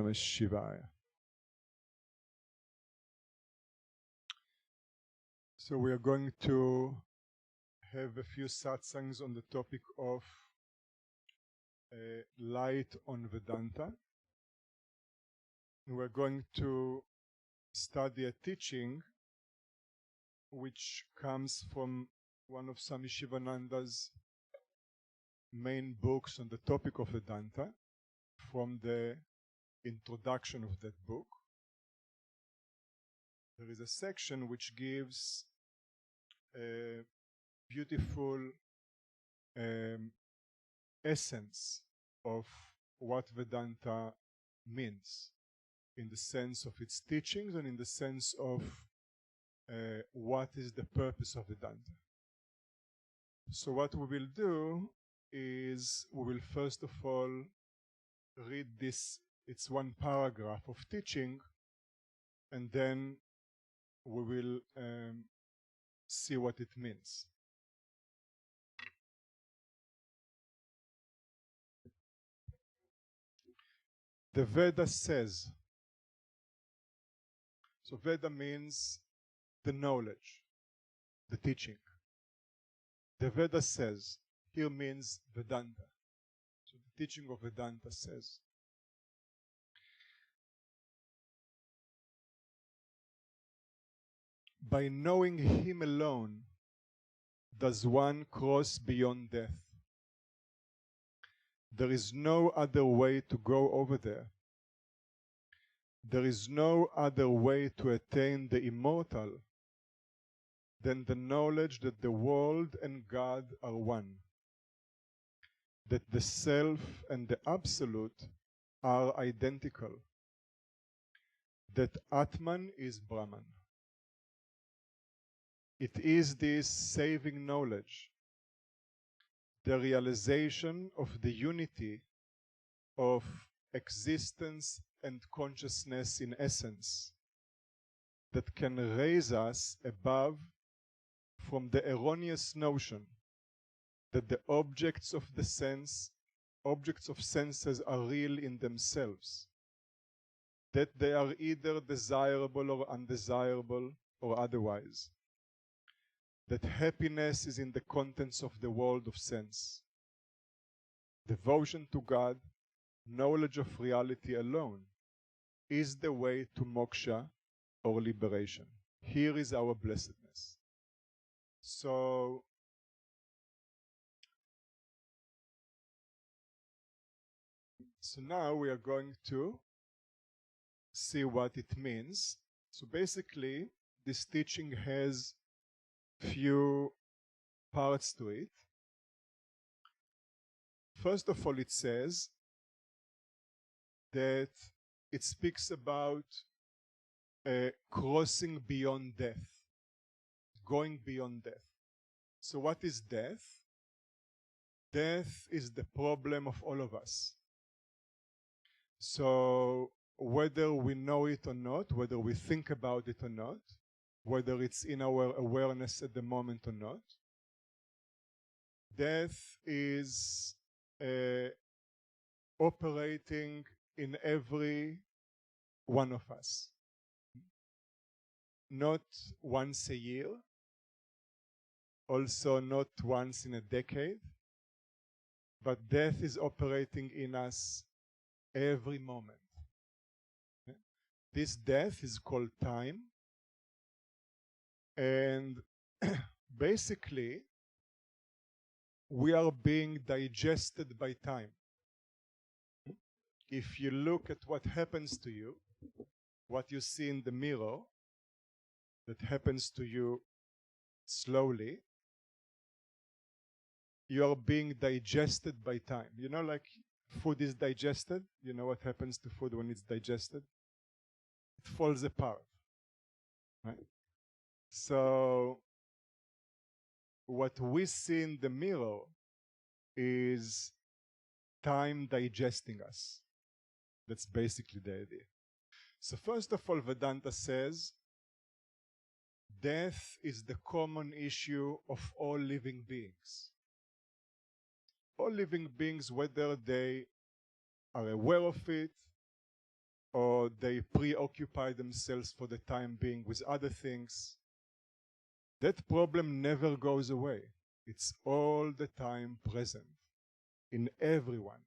Namah Shivaya. So we are going to have a few satsangs on the topic of light on Vedanta. We're going to study a teaching which comes from one of Swami Shivananda's main books on the topic of Vedanta, from the introduction of that book. There is a section which gives a beautiful essence of what Vedanta means, in the sense of its teachings and in the sense of what is the purpose of Vedanta. So what we will do is we will first of all read this, it's one paragraph of teaching, and then we will see what it means. The Veda says, so Veda means the knowledge, the teaching. The Veda says, here means Vedanta. So the teaching of Vedanta says, by knowing Him alone does one cross beyond death. There is no other way to go over there. There is no other way to attain the immortal than the knowledge that the world and God are one, that the self and the absolute are identical, that Atman is Brahman. It is this saving knowledge, the realization of the unity of existence and consciousness in essence, that can raise us above from the erroneous notion that the objects of senses are real in themselves, that they are either desirable or undesirable or otherwise, that happiness is in the contents of the world of sense. Devotion to God, knowledge of reality alone, is the way to moksha or liberation. Here is our blessedness. So now we are going to see what it means. So basically, this teaching has few parts to it. First of all, it says that it speaks about crossing beyond death, going beyond death. So what is death? Death is the problem of all of us. So whether we know it or not, whether we think about it or not, whether it's in our awareness at the moment or not, death is operating in every one of us. Not once a year, also not once in a decade, but death is operating in us every moment. This death is called time, and basically we are being digested by time. If you look at what happens to you, what you see in the mirror, that happens to you slowly, you are being digested by time. You know, like food is digested. You know what happens to food when it's digested? It falls apart, right? So what we see in the mirror is time digesting us. That's basically the idea. So first of all, Vedanta says death is the common issue of all living beings. All living beings, whether they are aware of it or they preoccupy themselves for the time being with other things, that problem never goes away. It's all the time present in everyone.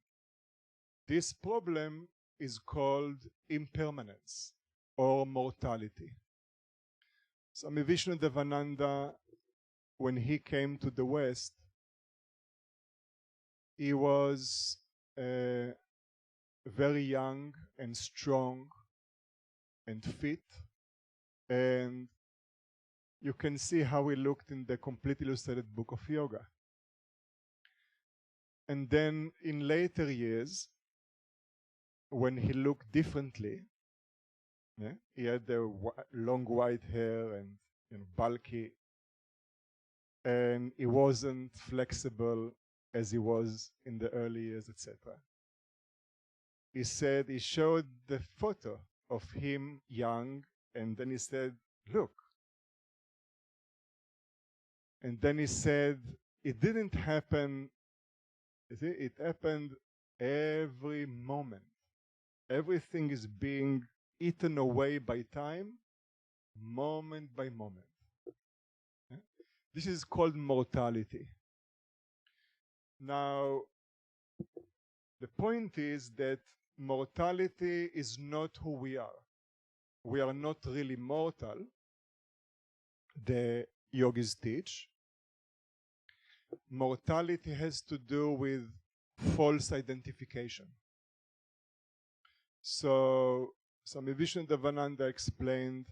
This problem is called impermanence or mortality. Swami Devananda, when he came to the West, he was very young and strong and fit, and you can see how he looked in the complete illustrated book of yoga. And then in later years, when he looked differently, he had the long white hair and bulky, and he wasn't flexible as he was in the early years, etc. He said, he showed the photo of him young, and then he said, look. And then he said, it didn't happen, it happened every moment. Everything is being eaten away by time, moment by moment. This is called mortality. Now, the point is that mortality is not who we are. We are not really mortal, the yogis teach. Mortality has to do with false identification. So Swami Devananda explained,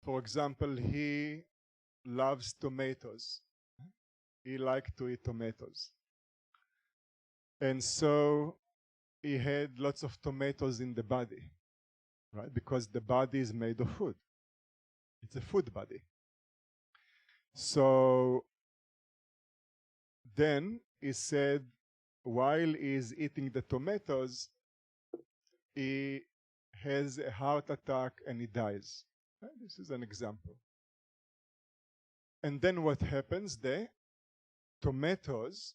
for example, he loves tomatoes. He liked to eat tomatoes. And so he had lots of tomatoes in the body, right? Because the body is made of food. It's a food body. So then he said, while he's eating the tomatoes, he has a heart attack and he dies. This is an example. And then what happens? The tomatoes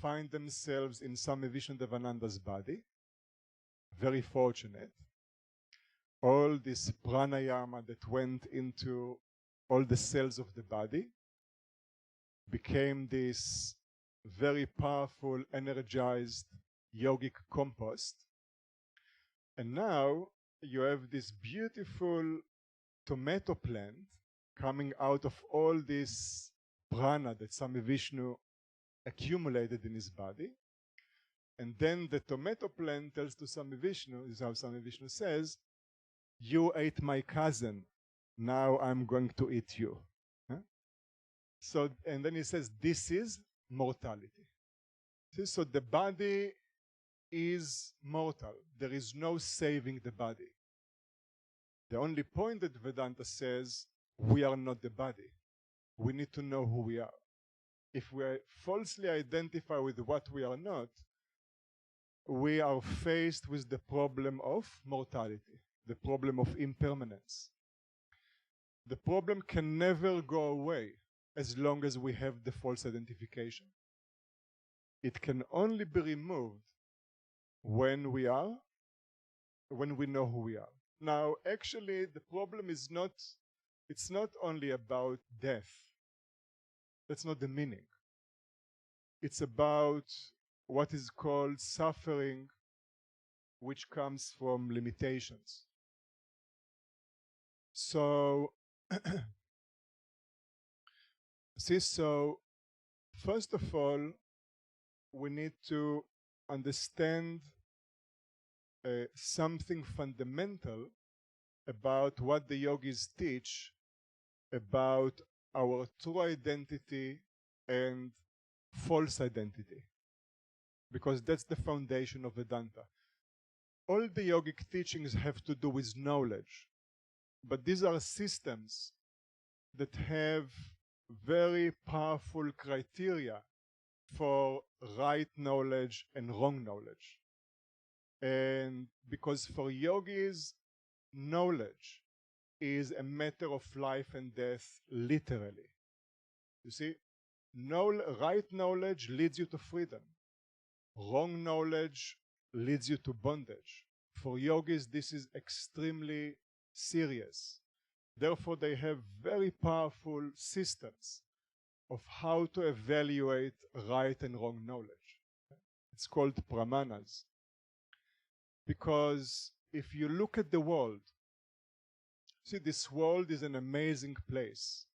find themselves in Swami Devananda's body. Very fortunate. All this pranayama that went into all the cells of the body became this very powerful, energized yogic compost. And now you have this beautiful tomato plant coming out of all this prana that Swami Vishnu accumulated in his body. And then the tomato plant tells to Swami Vishnu, this is how Swami Vishnu says, you ate my cousin, now I'm going to eat you. So, and then he says, this is mortality. So the body is mortal. There is no saving the body. The only point that Vedanta says, we are not the body. We need to know who we are. If we falsely identify with what we are not, we are faced with the problem of mortality, the problem of impermanence. The problem can never go away as long as we have the false identification. It can only be removed when we know who we are. Now, actually, the problem is it's not only about death. That's not the meaning. It's about what is called suffering, which comes from limitations. So, so first of all, we need to understand something fundamental about what the yogis teach about our true identity and false identity, because that's the foundation of Vedanta. All the yogic teachings have to do with knowledge, but these are systems that have very powerful criteria for right knowledge and wrong knowledge. And because for yogis, knowledge is a matter of life and death, literally. You see, right knowledge leads you to freedom. Wrong knowledge leads you to bondage. For yogis, this is extremely serious. Therefore, they have very powerful systems of how to evaluate right and wrong knowledge. It's called pramanas. Because if you look at the world, see, this world is an amazing place.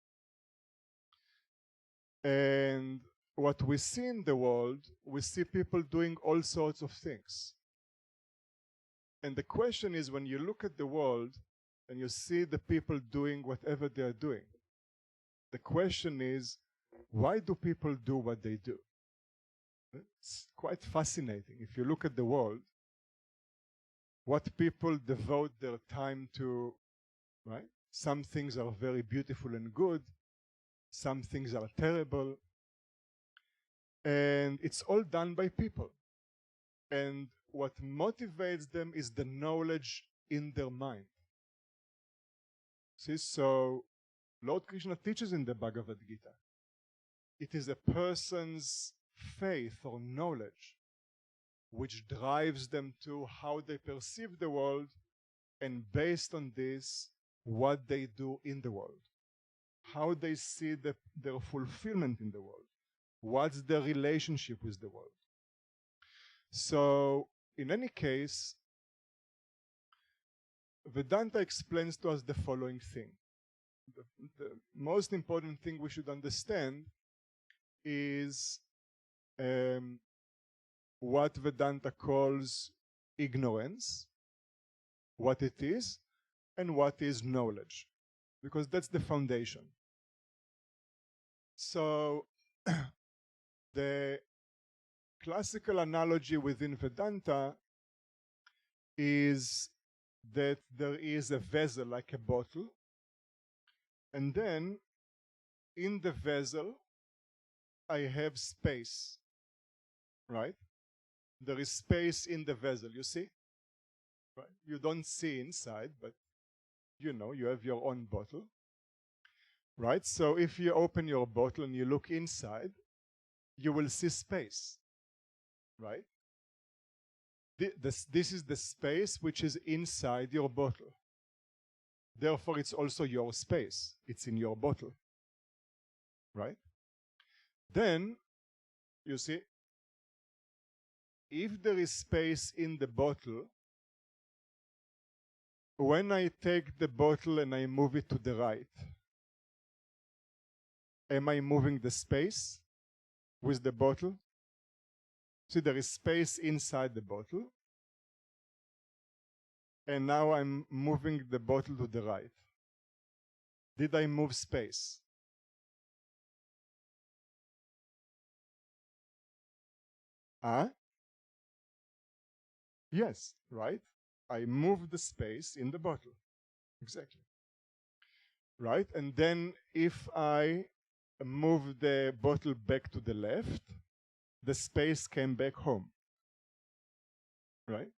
And what we see in the world, we see people doing all sorts of things. And the question is, when you look at the world and you see the people doing whatever they are doing, the question is, why do people do what they do? It's quite fascinating. If you look at the world, what people devote their time to, right? Some things are very beautiful and good. Some things are terrible. And it's all done by people. And what motivates them is the knowledge in their mind. See, so Lord Krishna teaches in the Bhagavad Gita, it is a person's faith or knowledge which drives them to how they perceive the world, and based on this, what they do in the world, how they see their fulfillment in the world, what's their relationship with the world. So, in any case, Vedanta explains to us the following thing. The most important thing we should understand is what Vedanta calls ignorance, what it is, and what is knowledge, because that's the foundation. So the classical analogy within Vedanta is that there is a vessel like a bottle, and then in the vessel I have space, right? There is space in the vessel, you see? Right? You don't see inside, but you know, you have your own bottle, right? So if you open your bottle and you look inside, you will see space, right? This is the space which is inside your bottle. Therefore, it's also your space. It's in your bottle, right? Then, you see, if there is space in the bottle, when I take the bottle and I move it to the right, am I moving the space with the bottle? See, there is space inside the bottle, and now I'm moving the bottle to the right. Did I move space? Yes, right? I move the space in the bottle. Exactly. Right? And then if I move the bottle back to the left, the space came back home. Right?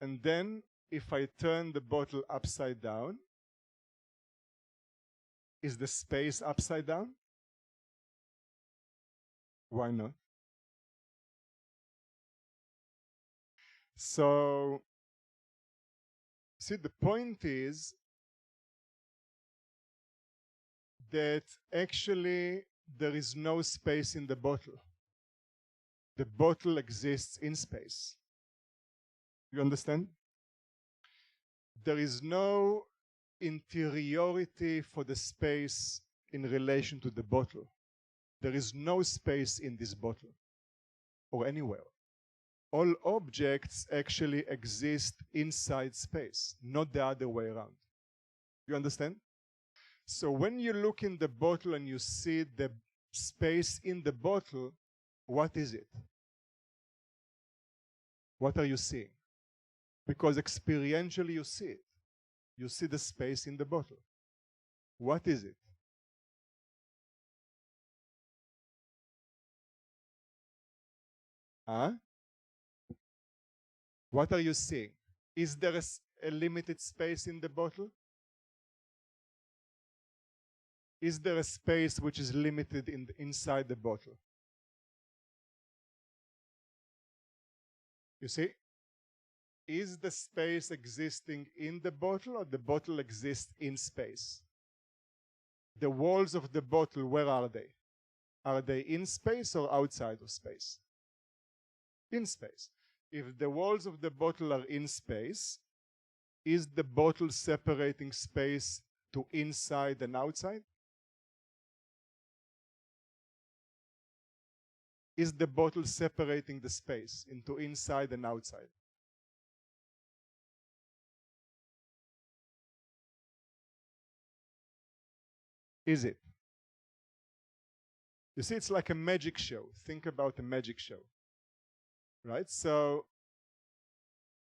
And then if I turn the bottle upside down, is the space upside down? Why not? So, see, the point is that actually there is no space in the bottle. The bottle exists in space. You understand? There is no interiority for the space in relation to the bottle. There is no space in this bottle or anywhere. All objects actually exist inside space, not the other way around. You understand? So when you look in the bottle and you see the space in the bottle, what is it? What are you seeing? Because experientially you see it. You see the space in the bottle. What is it? What are you seeing? Is there a limited space in the bottle? Is there a space which is limited inside the bottle? You see? is the space existing in the bottle or the bottle exists in space? The walls of the bottle, where are they? Are they in space or outside of space? In space. If the walls of the bottle are in space, is the bottle separating space to inside and outside? Is the bottle separating the space into inside and outside? Is it? You see, it's like a magic show. Think about a magic show, right? So,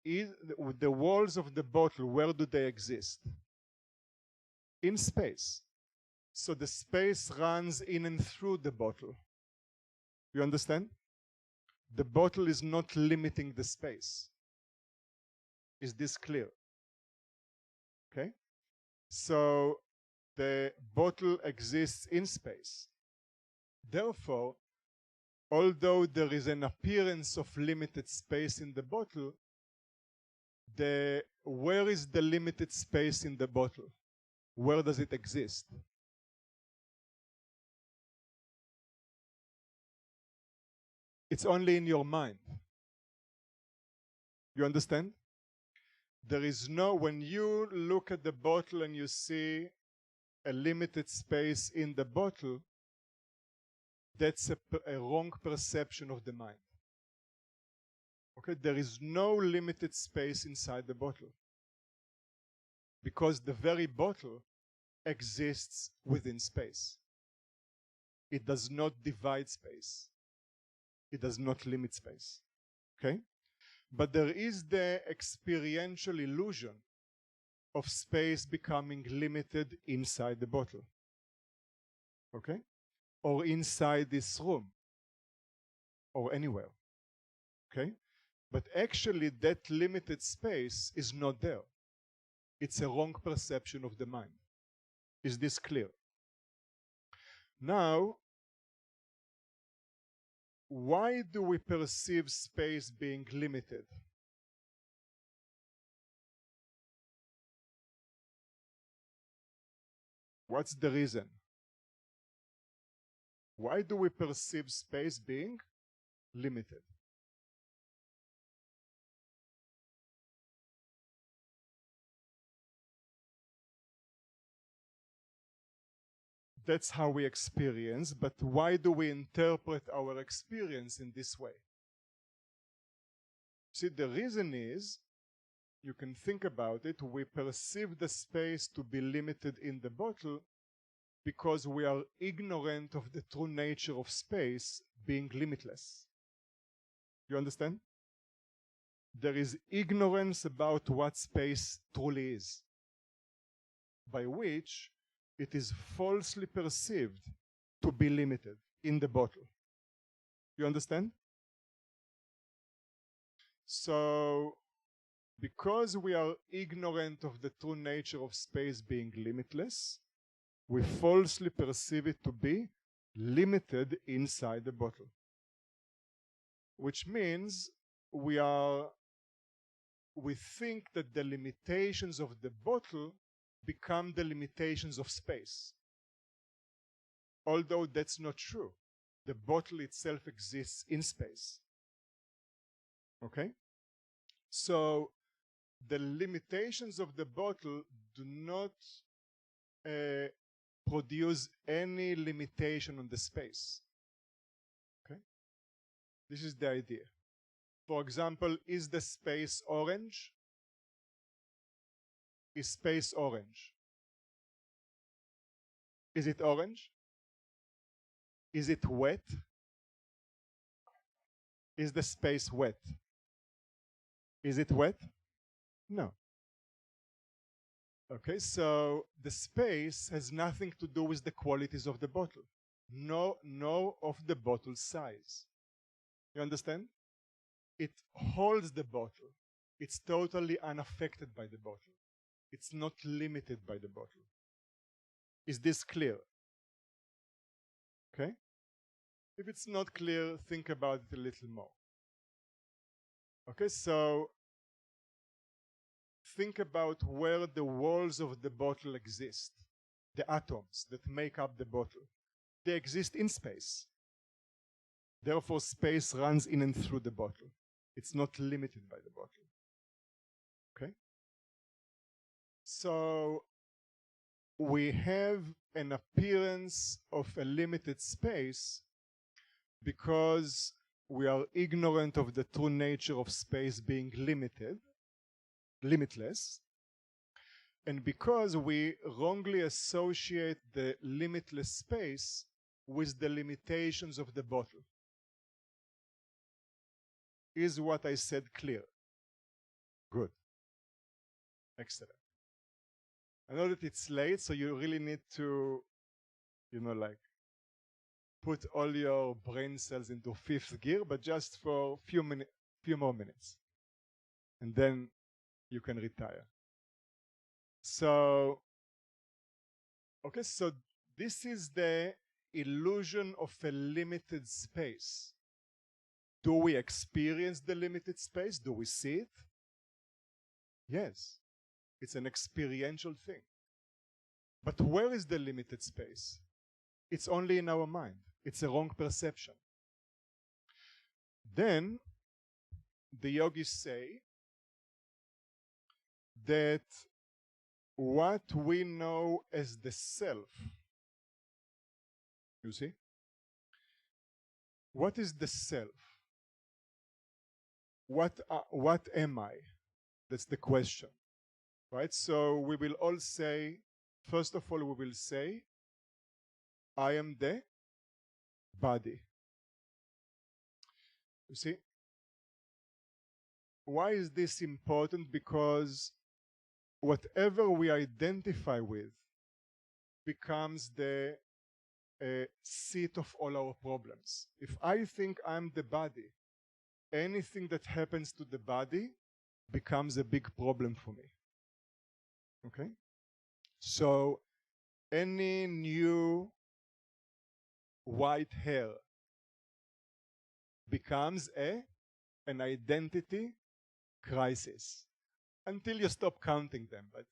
the walls of the bottle, where do they exist? In space. So the space runs in and through the bottle. You understand? The bottle is not limiting the space. Is this clear? Okay? So the bottle exists in space. Therefore, although there is an appearance of limited space in the bottle, where is the limited space in the bottle? Where does it exist? It's only in your mind. You understand? There is no, when you look at the bottle and you see a limited space in the bottle, that's a wrong perception of the mind. Okay, there is no limited space inside the bottle, because the very bottle exists within space. It does not divide space. It does not limit space. Okay? But there is the experiential illusion of space becoming limited inside the bottle. Okay? Or inside this room. Or anywhere. Okay? But actually that limited space is not there. It's a wrong perception of the mind. Is this clear? Now, why do we perceive space being limited? What's the reason? Why do we perceive space being limited? That's how we experience, but why do we interpret our experience in this way? See, the reason is, you can think about it, we perceive the space to be limited in the bottle because we are ignorant of the true nature of space being limitless. You understand? There is ignorance about what space truly is, by which it is falsely perceived to be limited in the bottle. You understand? So, because we are ignorant of the true nature of space being limitless, we falsely perceive it to be limited inside the bottle. Which means we think that the limitations of the bottle become the limitations of space. Although that's not true. The bottle itself exists in space. Okay? So the limitations of the bottle do not produce any limitation on the space. Okay? This is the idea. For example, is the space orange? Is space orange? Is it orange? Is it wet? Is the space wet? Is it wet? No. Okay, so the space has nothing to do with the qualities of the bottle. No of the bottle's size. You understand? It holds the bottle. It's totally unaffected by the bottle. It's not limited by the bottle. Is this clear? Okay? If it's not clear, think about it a little more. Okay, so think about where the walls of the bottle exist, the atoms that make up the bottle. They exist in space. Therefore, space runs in and through the bottle. It's not limited by the bottle. Okay? So we have an appearance of a limited space because we are ignorant of the true nature of space being limitless, and because we wrongly associate the limitless space with the limitations of the bottle. Is what I said clear? Good. Excellent. I know that it's late, so you really need to, put all your brain cells into fifth gear, but just for few more minutes. And then you can retire. So, okay, so this is the illusion of a limited space. Do we experience the limited space? Do we see it? Yes. It's an experiential thing. But where is the limited space? It's only in our mind. It's a wrong perception. Then the yogis say that what we know as the self, you see? What is the self? What am I? That's the question, right? So we will all say, first of all, we will say, I am the body. You see? Why is this important? Because whatever we identify with becomes the seat of all our problems. If I think I'm the body, anything that happens to the body becomes a big problem for me. Okay? So any new white hair becomes an identity crisis until you stop counting them. But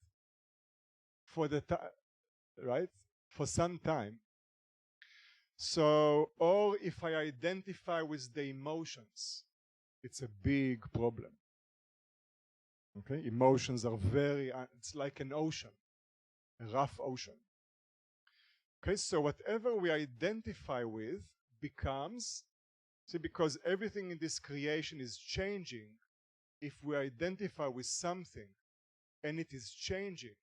for the right? For some time. So, or if I identify with the emotions, it's a big problem. Okay? Emotions are it's like an ocean, a rough ocean. Okay, so whatever we identify with becomes, see, because everything in this creation is changing, if we identify with something and it is changing,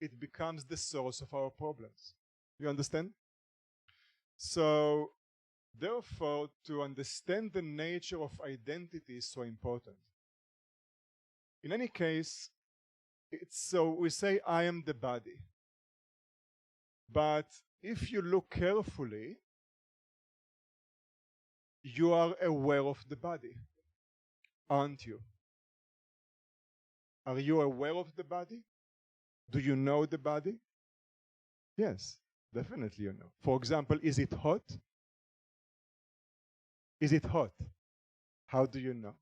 it becomes the source of our problems. You understand? So, therefore, to understand the nature of identity is so important. In any case, so we say, I am the body. But if you look carefully, you are aware of the body, aren't you? Are you aware of the body? Do you know the body? Yes, definitely you know. For example, is it hot? Is it hot? How do you know?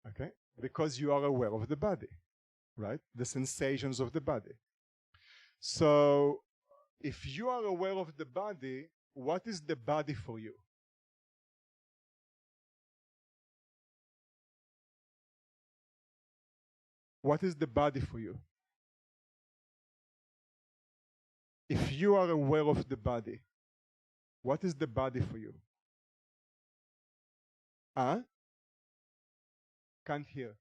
Okay, because you are aware of the body, right? The sensations of the body. So, if you are aware of the body, what is the body for you? What is the body for you? If you are aware of the body, what is the body for you? Huh? Can't hear.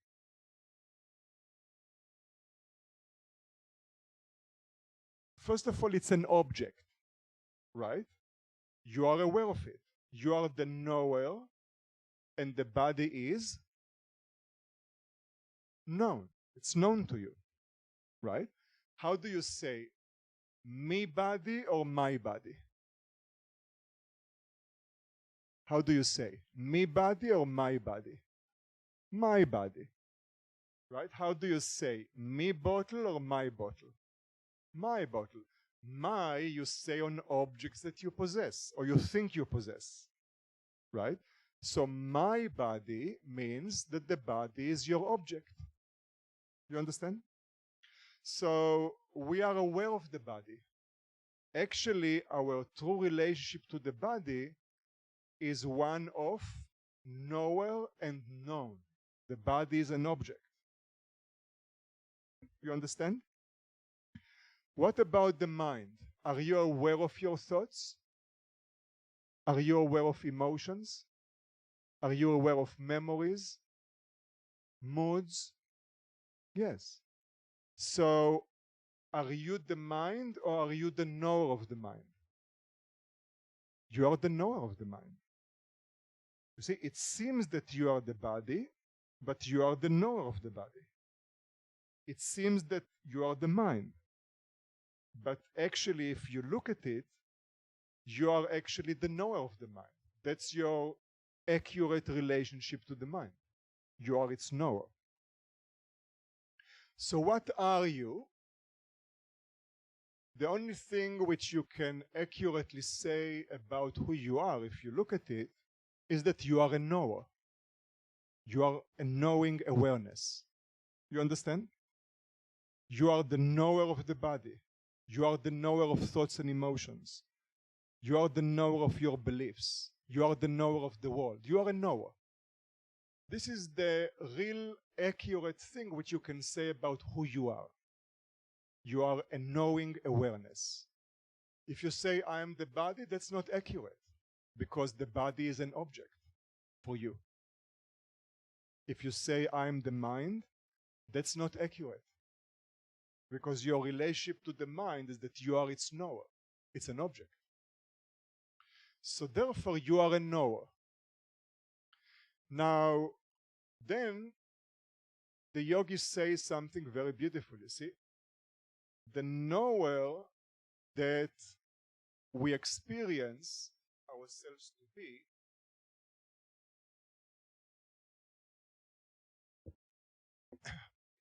First of all, it's an object, right? You are aware of it. You are the knower, and the body is known. It's known to you, right? How do you say, me body or my body? How do you say, me body or my body? My body, right? How do you say, me bottle or my bottle? My bottle. My, you say on objects that you possess or you think you possess, right? So my body means that the body is your object. You understand? So we are aware of the body. Actually, our true relationship to the body is one of knower and known. The body is an object. You understand? What about the mind? Are you aware of your thoughts? Are you aware of emotions? Are you aware of memories? Moods? Yes. So, are you the mind or are you the knower of the mind? You are the knower of the mind. You see, it seems that you are the body, but you are the knower of the body. It seems that you are the mind, but actually, if you look at it, you are actually the knower of the mind. That's your accurate relationship to the mind. You are its knower. So what are you? The only thing which you can accurately say about who you are, if you look at it, is that you are a knower. You are a knowing awareness. You understand? You are the knower of the body. You are the knower of thoughts and emotions. You are the knower of your beliefs. You are the knower of the world. You are a knower. This is the real accurate thing which you can say about who you are. You are a knowing awareness. If you say, I am the body, that's not accurate, because the body is an object for you. If you say, I am the mind, that's not accurate, because your relationship to the mind is that you are its knower. It's an object. So therefore, you are a knower. Now, then, the yogis say something very beautiful, you see. The knower that we experience ourselves to be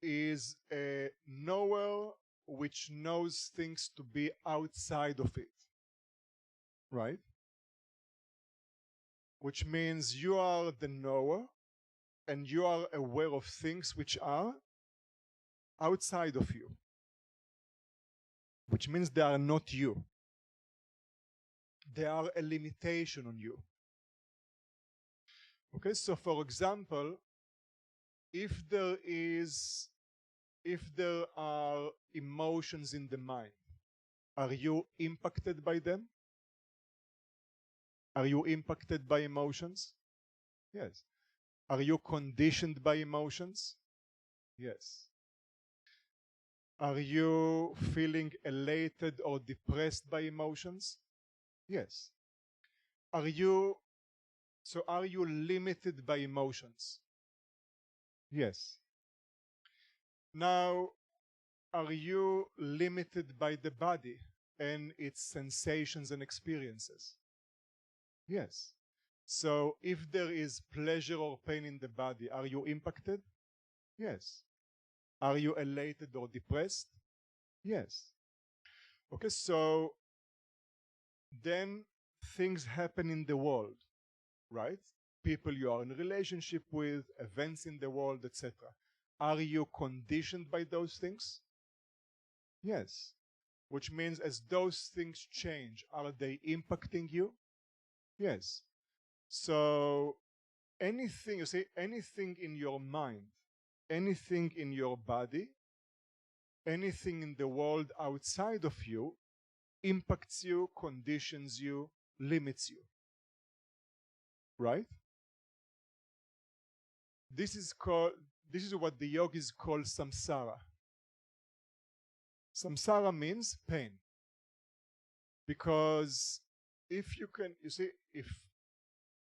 is a knower which knows things to be outside of it, right? Which means you are the knower and you are aware of things which are outside of you, which means they are not you. They are a limitation on you. Okay, so for example, if there are emotions in the mind, are you impacted by them? Are you impacted by emotions? Yes. Are you conditioned by emotions? Yes. Are you feeling elated or depressed by emotions? Yes. Are you limited by emotions? Yes. Now, are you limited by the body and its sensations and experiences? Yes. So if there is pleasure or pain in the body, are you impacted? Yes. Are you elated or depressed? Yes. Okay, so then things happen in the world, right? People you are in a relationship with, events in the world, etc. Are you conditioned by those things? Yes. Which means as those things change, are they impacting you? Yes. So anything, you see, anything in your mind, anything in your body, anything in the world outside of you impacts you, conditions you, limits you. Right? This is what the yogis call samsara. Samsara means pain. Because if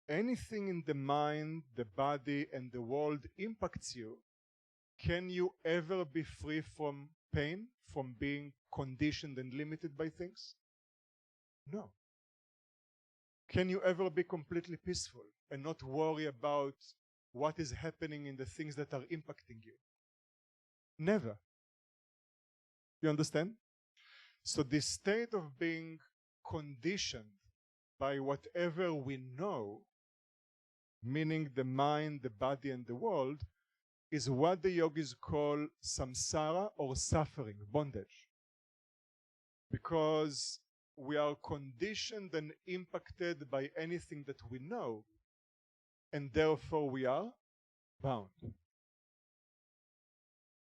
anything in the mind, the body, and the world impacts you, can you ever be free from pain, from being conditioned and limited by things? No. Can you ever be completely peaceful and not worry about what is happening in the things that are impacting you? Never. You understand? So this state of being conditioned by whatever we know, meaning the mind, the body, and the world, is what the yogis call samsara, or suffering, bondage. Because we are conditioned and impacted by anything that we know, and therefore we are bound.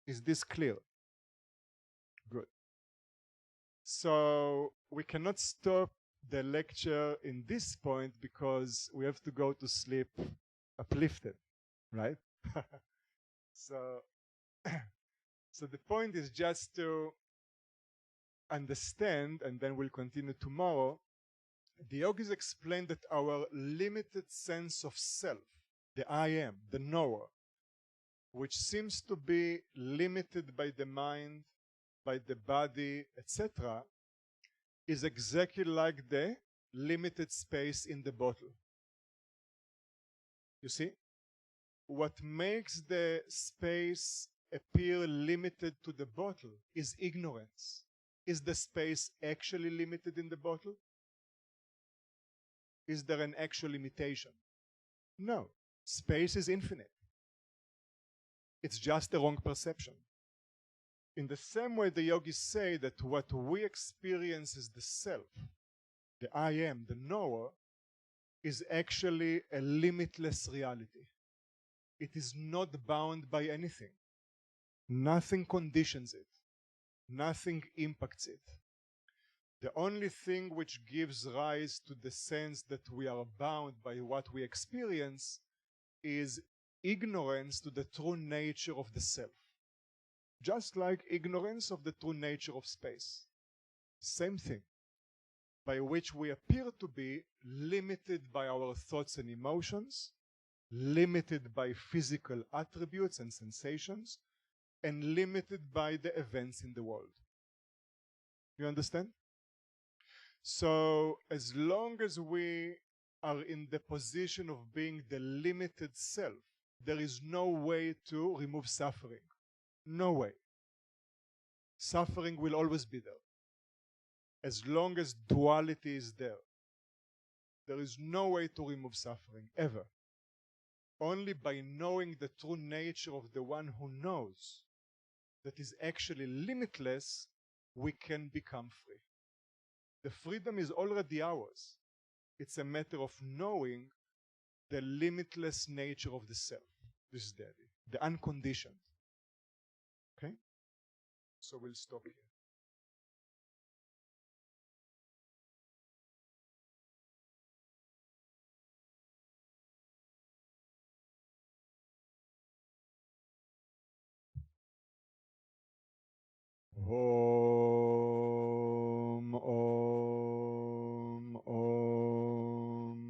Is this clear? Good. So we cannot stop the lecture in this point because we have to go to sleep uplifted, right? So the point is just to understand, and then we'll continue tomorrow. The yogis explain that our limited sense of self, the I am, the knower, which seems to be limited by the mind, by the body, etc., is exactly like the limited space in the bottle. You see? What makes the space appear limited to the bottle is ignorance. Is the space actually limited in the bottle? Is there an actual limitation? No. Space is infinite. It's just a wrong perception. In the same way, the yogis say that what we experience as the self, the I am, the knower, is actually a limitless reality. It is not bound by anything. Nothing conditions it. Nothing impacts it. The only thing which gives rise to the sense that we are bound by what we experience is ignorance to the true nature of the self. Just like ignorance of the true nature of space. Same thing. By which we appear to be limited by our thoughts and emotions, limited by physical attributes and sensations, and limited by the events in the world. You understand? So as long as we are in the position of being the limited self, there is no way to remove suffering. No way. Suffering will always be there. As long as duality is there, there is no way to remove suffering, ever. Only by knowing the true nature of the one who knows, that is actually limitless, we can become free. The freedom is already ours. It's a matter of knowing the limitless nature of the self. This is the idea. The unconditioned. Okay? So we'll stop here. Om, Om, Om.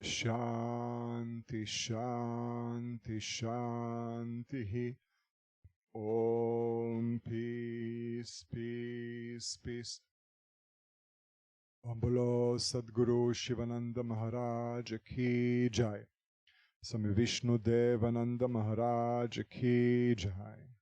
Shanti, Shanti, Shanti. Om, peace, peace, peace. Om Bolo Sadguru Shivananda Maharaj Ki Jai. Swami Vishnu Devananda Maharaj Ki Jai.